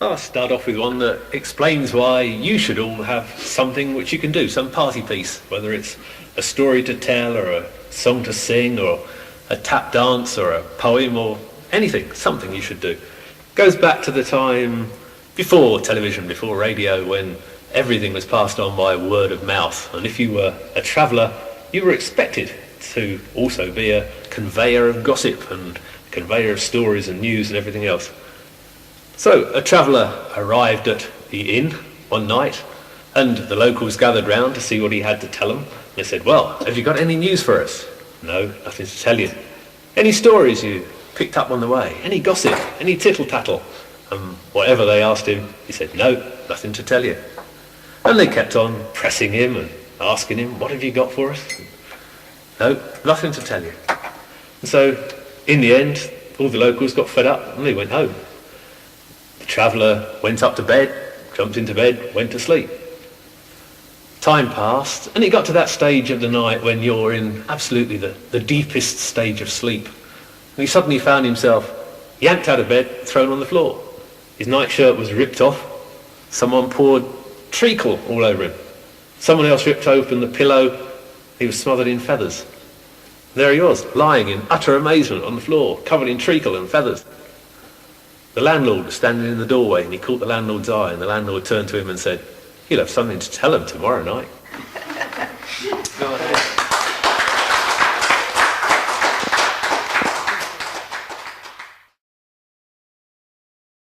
I'll start off with one that explains why you should all have something which you can do, some party piece, whether it's a story to tell or a song to sing or a tap dance or a poem or anything, something you should do. Goes back to the time before television, before radio, when everything was passed on by word of mouth, and if you were a traveller, you were expected to also be a conveyor of gossip and conveyor of stories and news and everything else. So a traveller arrived at the inn one night, and the locals gathered round to see what he had to tell them. They said, "Well, have you got any news for us?" "No, nothing to tell you." "Any stories you picked up on the way? Any gossip? Any tittle-tattle?" And whatever they asked him, he said, "No, nothing to tell you." And they kept on pressing him and asking him, "What have you got for us?" "No, nothing to tell you." And so, in the end, all the locals got fed up and they went home. The traveller went up to bed, jumped into bed, went to sleep. Time passed, and it got to that stage of the night when you're in absolutely the deepest stage of sleep. And he suddenly found himself yanked out of bed, thrown on the floor. His nightshirt was ripped off. Someone poured treacle all over him. Someone else ripped open the pillow. He was smothered in feathers. There he was, lying in utter amazement on the floor, covered in treacle and feathers. The landlord was standing in the doorway, and he caught the landlord's eye, and the landlord turned to him and said, "You'll have something to tell him tomorrow night."